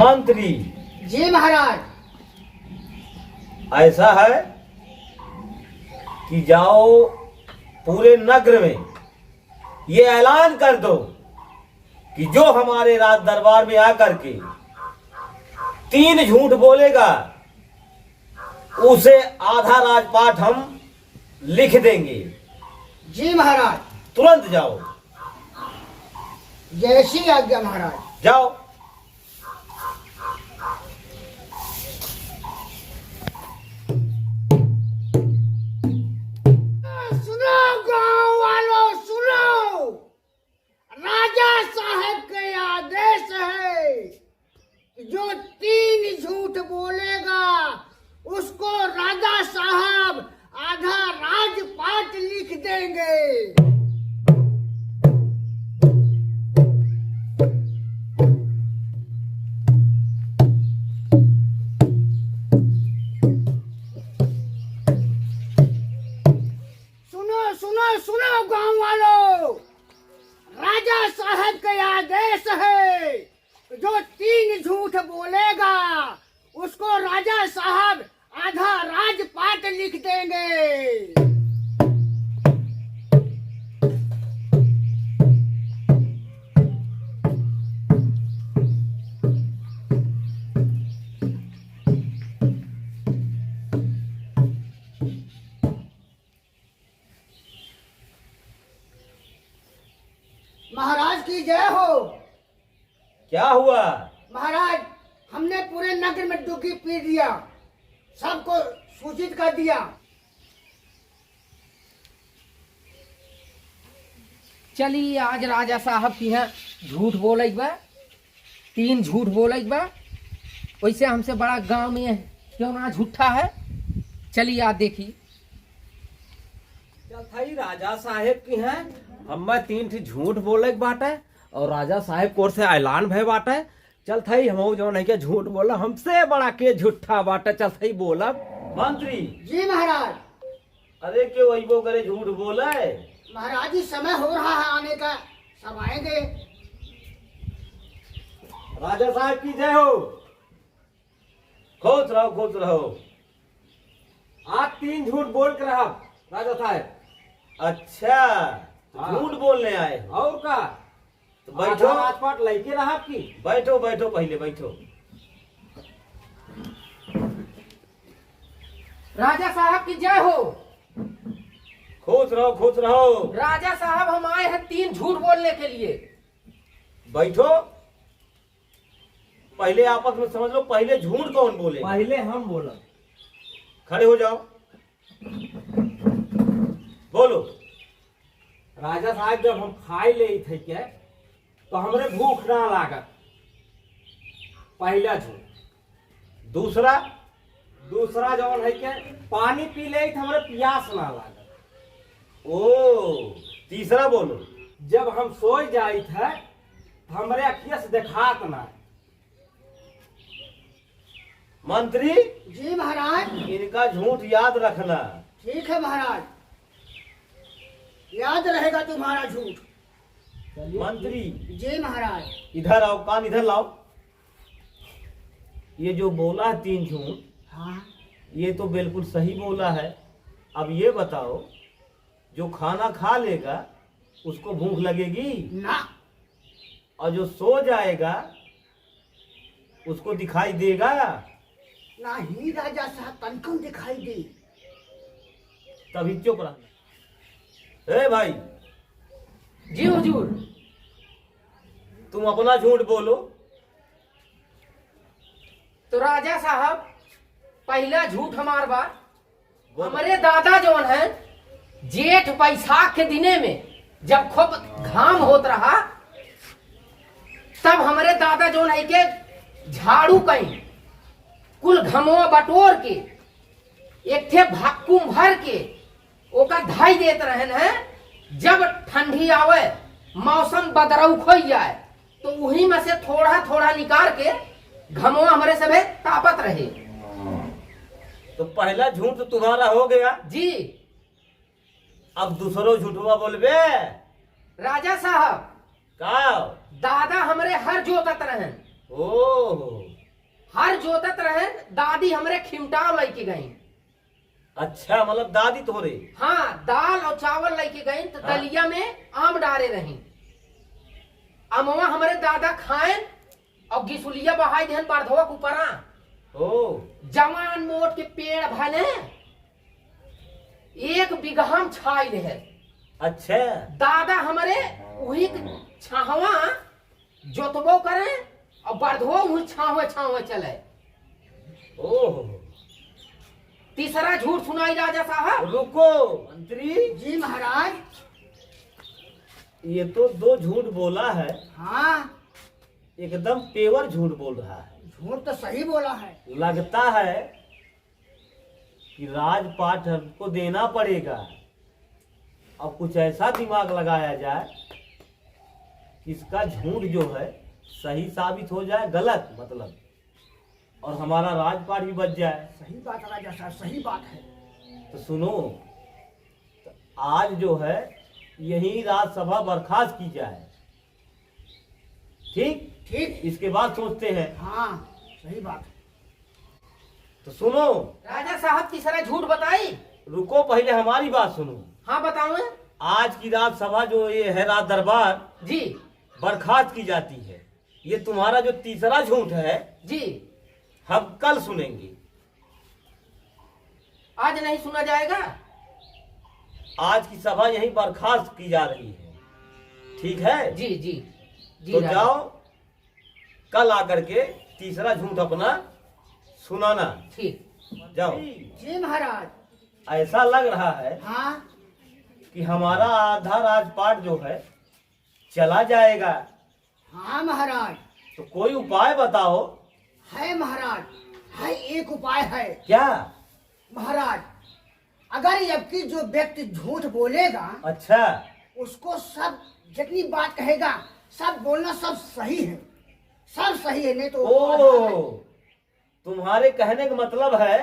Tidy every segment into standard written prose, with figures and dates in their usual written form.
मंत्री जी महाराज। ऐसा है कि जाओ पूरे नगर में ये ऐलान कर दो कि जो हमारे राज दरबार में आकर के 3 झूठ बोलेगा उसे आधा राजपाट हम लिख देंगे। जी महाराज। तुरंत जाओ। जैसी आज्ञा महाराज। जाओ। सुनो गांव वालों, सुनो, राजा साहब के आदेश है कि जो 3 झूठ बोलेगा उसको राजा साहब आधा राजपाट लिख देंगे। सुनो गांव वालों, राजा साहब का आदेश है जो 3 झूठ बोलेगा उसको राजा साहब आधा राजपाट लिख देंगे। महाराज की जय हो। क्या हुआ? महाराज, हमने पूरे नगर में डुबकी पी दिया, सबको सूचित कर दिया। चलिए आज राजा साहब की है झूठ बोले बा, 3 झूठ बोले बा। वैसे हमसे बड़ा गांव में क्यों ना झूठा है। चलिए आज देखिए। चल थाई राजा साहेब की है हम 3 झूठ बोले बाटे और राजा साहेब कोर से ऐलान भय बाटे। चल थाई हम जो नहीं के झूठ बोला हमसे बड़ा के झूठा बाटे। चल थाई बोला। मंत्री जी महाराज। अरे क्यों अइबो करे झूठ बोले? महाराज जी समय हो रहा है आने का, सब आएंगे। राजा साहब की जय हो। खुश रहो खुश रहो। आज 3 झूठ बोल कर रहा राजा साहब। अच्छा झूठ बोलने आए और का? तो बैठो। राजपाट लेके रहा की। बैठो बैठो पहले बैठो। राजा साहब की जय हो। खुश रहो खुश रहो। राजा साहब हम आए हैं 3 झूठ बोलने के लिए। बैठो। पहले आपस में समझ लो, पहले झूठ कौन बोले? पहले हम बोला। खड़े हो जाओ, बोलो। राजा साहब जब हम खाई ले थे के तो हमरे भूख ना लागत, पहला झूठ। दूसरा जौन है के पानी पी ले थे हमरे प्यास ना लागत। ओ तीसरा बोलो। जब हम सोई जाई थे हमरे अखिया से देखात ना। मंत्री जी महाराज। इनका झूठ याद रखना। ठीक है महाराज, याद रहेगा तुम्हारा झूठ। मंत्री जी महाराज। इधर आओ, कान इधर लाओ। ये जो बोला है 3 झूठ, हाँ ये तो बिल्कुल सही बोला है। अब ये बताओ, जो खाना खा लेगा उसको भूख लगेगी ना, और जो सो जाएगा उसको दिखाई देगा ना ही राजा साहब तनकम दिखाई दी। तभी चुप रहना। ए भाई जी हुजूर। तुम अपना झूठ बोलो। तो राजा साहब पहला झूठ हमार बा, हमारे दादा जौन है जेठ बैसाख के दिने में जब खूब घाम होत रहा तब हमारे दादा जौन है के झाड़ू कहीं कुल घमवा बटोर के एक थे भाकुम भर के ओका धाई देत रहन है। जब ठंडी आवे मौसम बदरऊ खोई जाए तो वही में से थोड़ा थोड़ा निकाल के घमवा हमारे सभे तापत रहे। तो पहला झूठ तो तुम्हारा हो गया जी। अब दूसरो झूठवा बोलबे। राजा साहब का दादा हमरे हर जोतत रहन। ओह हर जोतत रहे, दादी हमरे खिमटाव लेके गई। अच्छा, मतलब दादी तोरे। हाँ, दाल और चावल लेके गई तो हाँ। दलिया में आम डाले रही। अमवा हमारे दादा खाएं और गिसुलिया बहाई देहन बारधवा के ऊपरा। ओ, जवान मोट के पेड़ भले 1 बीघा में छाई रहे। अच्छा, दादा हमारे वही छावा जोतबो करे और बारधवा वही छावे छावे चले। ओह, तीसरा झूठ सुनाई राजा साहब। रुको मंत्री, जी महाराज। ये तो 2 झूठ बोला है, हाँ, एकदम पेवर झूठ बोल रहा है। झूठ तो सही बोला है। लगता है कि राजपाट हमको देना पड़ेगा। अब कुछ ऐसा दिमाग लगाया जाए कि इसका झूठ जो है सही साबित हो जाए, गलत मतलब, और हमारा राजपाट भी बच जाए। सही बात राजा साहब, सही बात है। तो सुनो, तो आज जो है यही राज्यसभा बर्खास्त की जाए, ठीक? ठीक। इसके बाद सोचते हैं। हाँ, सही बात है। तो सुनो, राजा साहब तीसरा झूठ बताई। रुको, पहले हमारी बात सुनो। हाँ बताओ। आज की राज्यसभा जो ये है, राज दरबार जी बर्खास्त की जाती है। ये तुम्हारा जो तीसरा झूठ है जी, हम कल सुनेंगे। आज नहीं सुना जाएगा। आज की सभा यहीं बर्खास्त की जा रही है, ठीक है? जी जी जी। तो राजा। जाओ, कल आकर के तीसरा झूठ अपना सुनाना। ठीक। जाओ। जी महाराज। ऐसा लग रहा है हाँ कि हमारा आधा राजपाट जो है चला जाएगा। हाँ महाराज, तो कोई उपाय बताओ। है महाराज, है एक उपाय है। क्या? महाराज, अगर जबकि जो व्यक्ति झूठ बोलेगा अच्छा, उसको सब जितनी बात कहेगा सब बोलना सब सही है, सब सही है, नहीं तो ओ, तुम्हारे कहने का मतलब है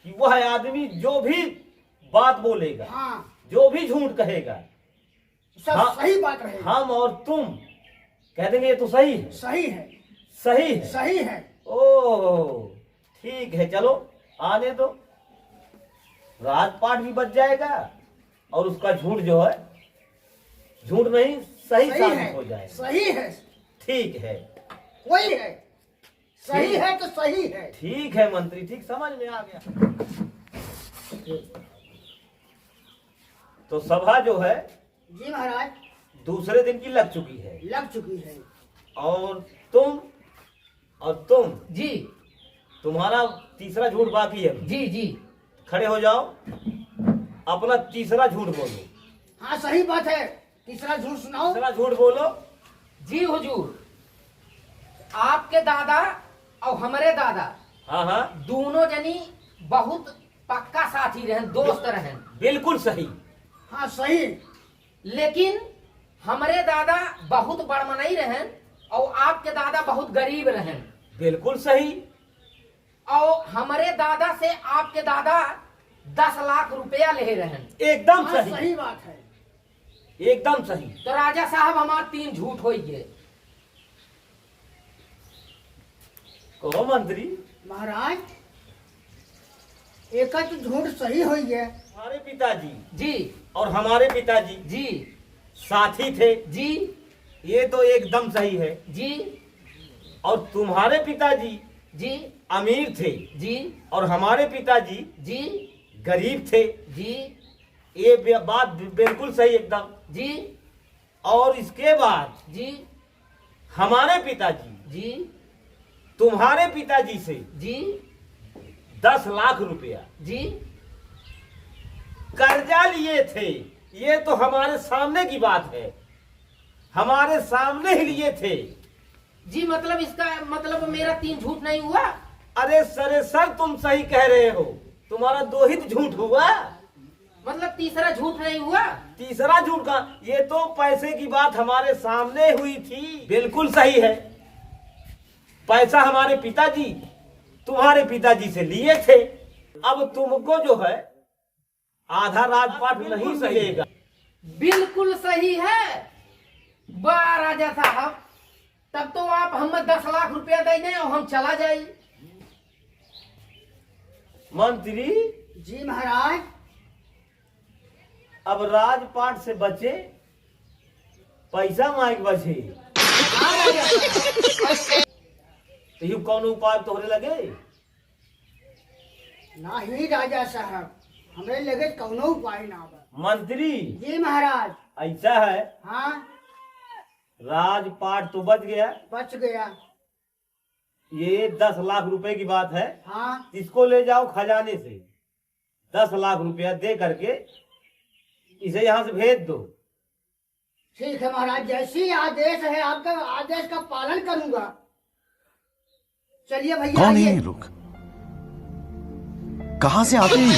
कि वह आदमी जो भी बात बोलेगा, हाँ जो भी झूठ कहेगा, सब हाँ, सही बात रहेगी। हम और तुम कह देंगे ये तो सही है। सही है, सही है। सही है। ओ, ठीक है, चलो आने दो। राजपाट भी बच जाएगा और उसका झूठ जो है, झूठ नहीं सही सही साबित है, हो जाए। सही है, ठीक है, वही है, सही ठीक। है तो सही है। ठीक है मंत्री, ठीक, समझ में आ गया। तो सभा जो है जी महाराज, दूसरे दिन की लग चुकी है, लग चुकी है। और तुम जी तुम्हारा तीसरा झूठ बाकी है। जी जी। खड़े हो जाओ, अपना तीसरा झूठ बोलो। हाँ सही बात है, तीसरा झूठ सुनाओ। तीसरा झूठ बोलो। जी हुजूर, आपके दादा और हमारे दादा हाँ हाँ, दोनों जनी बहुत पक्का साथी रहन, दोस्त रहन। बिल्कुल सही। हाँ सही। लेकिन हमारे दादा बहुत बड़मनई रहन और आपके दादा बहुत गरीब रहन। बिल्कुल सही। और हमारे दादा से आपके दादा 10 लाख रुपया ले रहन। एकदम हाँ सही, सही बात है। एकदम सही। तो राजा साहब हमारे 3 झूठ हो गए। कहो मंत्री। महाराज, एक तो झूठ सही हुई है। हमारे पिताजी जी और हमारे पिताजी जी साथी थे, जी ये तो एकदम सही है। जी और तुम्हारे पिताजी जी अमीर थे जी और हमारे पिताजी जी गरीब थे, जी ये बात बिल्कुल सही एकदम। जी और इसके बाद जी हमारे पिताजी जी तुम्हारे पिताजी से जी 10 लाख रुपया जी कर्जा लिए थे। ये तो हमारे सामने की बात है, हमारे सामने ही लिए थे। जी। मतलब इसका मतलब मेरा 3 झूठ नहीं हुआ। अरे सर तुम सही कह रहे हो, तुम्हारा 2 ही झूठ हुआ, मतलब तीसरा झूठ नहीं हुआ। तीसरा झूठ का। ये तो पैसे की बात हमारे सामने हुई थी। बिल्कुल सही है, पैसा हमारे पिताजी तुम्हारे पिताजी से लिए थे। अब तुमको जो है आधा राजपाट नहीं मिलेगा। बिल्कुल सही है। वाह राजा साहब, तब तो आप हमें 10 लाख रुपया दे दें और हम चला जाए। मंत्री, जी महाराज। अब राजपाट से बचे, पैसा मांग बचे, हाँ राजा साहब। तो यू कौन उपाय तोहरे लगे? नहीं राजा साहब, हमें लगे कौनो उपाय ना बा। मंत्री, जी महाराज। ऐसा है, हाँ राजपाट तो बच गया, बच गया। ये 10 लाख रुपए की बात है। हाँ इसको ले जाओ खजाने से, 10 लाख रुपया दे करके इसे यहाँ से भेज दो। ठीक है महाराज, जैसी आदेश है आपका आदेश का पालन करूंगा। चलिए भैया। कौन है आइए। ये लोग? कहां से आते हैं?